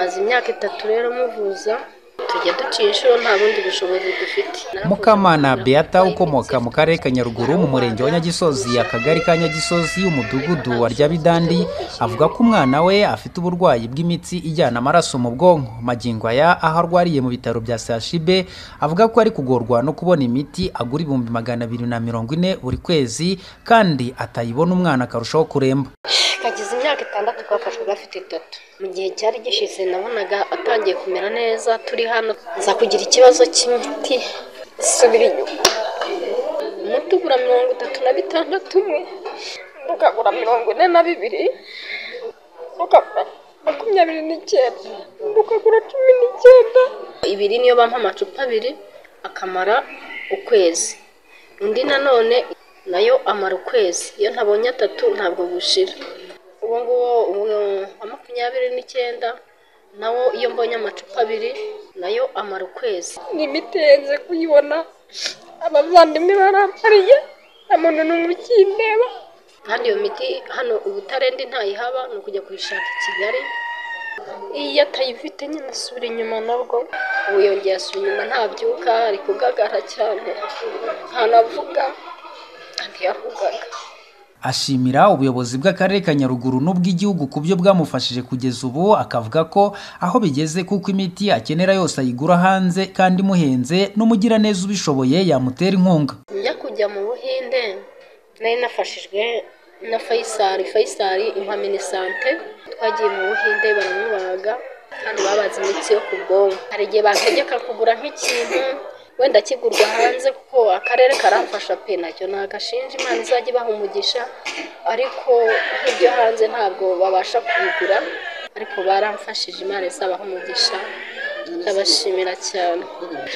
maze imyaka 3 rero muvuza tujya duciye inshuro nta bundi bushobozi dufite. Mukamana Beata ukomoka mu karere ka Nyaruguru mu murenge wa Nyagisozi akagari ka Nyagisozi umudugudu wa Ryabidandi avuga ko umwana we afite uburwayi bw'imitsi ijyana amaraso mu bwonko. Magingo aya aho arwariye mu bitaro bya CHB avuga ko ari kugorwa no kubona imiti agura 240 buri kwezi kandi atayibona umwana akarushaho kuremba. Kagize imyaka 6 twafashwe gafite 3. Mu gihe cyari gishize nabonaga atangiye kumera neza turi hano za kugira ikibazo cy'imiti subira inyuma. Umuti ugura 36 umwe ukagura 42 ukagura 29 ukagura 19. Ibiri niyo bampa amacupa 2 akamara ukwezi. Undi nanone nayo amara ukwezi. Iyo ntabonye 3 ntabwo gushira. Uwo 29 nawo iyo mbonye amacupa 2 nayo amara ukwezi. Ni imitenze kuyibona abavandimwe barampariye amuntu n'umukindeba kandi iyo miti hano ubutarendi ntayihaba no kujya kuyishaka i Kigali. Iyo atayifite nyine asubira inyuma nabwo uyongeye asubira inyuma ntabyuka ari kugagara cyane ntanavuga ntiyavugaga. Ashimira ubuyobozi bw'akarere ka Nyaruguru n'ubw'igihugu kubyo bwamufashije kugeza ubu akavuga ko aho bigeze kuko imiti akenera yose ayigura hanze kandi muhenze n'umugira neza ubishoboye yamutera inkunga. Njya kujya mu Buhinde nari nafashijwe na Faisal impamini sante twagiye mu Buhinde baramubaga kandi babaza imitsi yo ku bwonko. Hari igihe bategeka kugura nk'ikintu wenda kigurwa hanze kuko akarere karamfasha pe nacyo nagashinja Imana izajye bahumugisha ariko ibyo hanze ntabwo babasha kubigura ariko baramfashije Imana izabahumugisha ndabashimira cyane.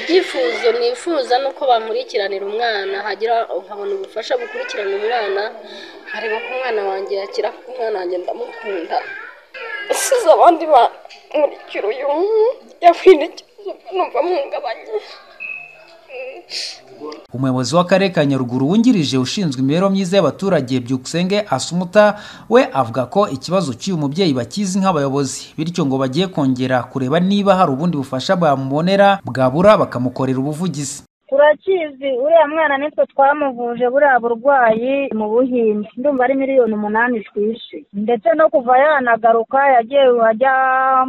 Ibyifuzo nifuza nuko bamurikiranira umwana hagira nkabona ubufasha bukurikirana umwana hareba ko umwana wanjye yakira ko umwana wanjye ndamukunda asize abandi bamurikira uyu yakwine numva mungabanye. Umuyobozi w'akarere ka Nyaruguru wungirije ushinzwe imibereho myiza y'abaturage Byukusenge Asumuta we avuga ko ikibazo cy'uyu mubyeyi bakizi nk'abayobozi bityo ngo bagiye kongera kureba niba hari ubundi bufasha bamubonera bwabura bakamukorera ubuvugizi. Turakizi uriya mwana nitwe twamuvuje buriya burwayi mu Buhinde ndumva ari 8,000,000 twishe ndetse no kuva yanagaruka yagiye ajya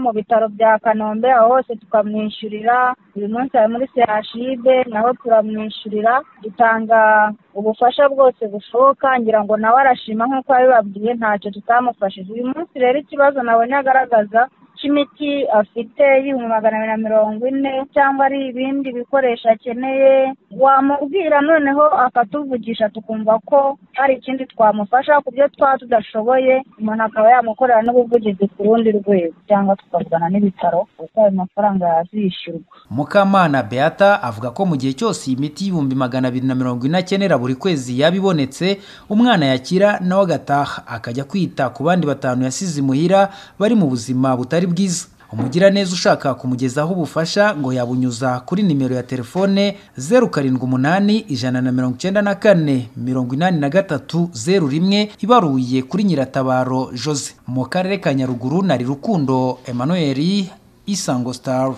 mu bitaro bya Kanombe aho hose tukamwishyurira. Uyu munsi ari muri CHB naho turamwishyurira dutanga ubufasha bwose bushoboka ngira ngo nawe arashima nk'uko yabibabwiye ntacyo tutamufashije. Uyu munsi rero ikibazo nabonye agaragaza imiti afite 240 cyangwa ari ibindi bikoresho akeneye wamubwira noneho akatuvugisha tukumva ko hari ikindi twamufasha kubyo tudashoboye umuntu akaba yamukorera n'ubuvugizi ku rundi rwego cyangwa tukavugana n'ibitaro kuko ayo mafaranga yazishyurwa. Mukamana Beata avuga ko mu gihe cyose imiti 240 akenera buri kwezi yabibonetse umwana yakira nawe agataha akajya kwita ku bandi 5 yasize muhira bari mu buzima butari bwiza. Umugira neza ushaka kumugezaho ubufasha ngo yabunyuza kuri nimero ya telefone 078 194 8301 ibaruye kuri Nyiratabaro Jose mu karere ka Nyaruguru. Nari Rukundo Emmanuel, Isango Star.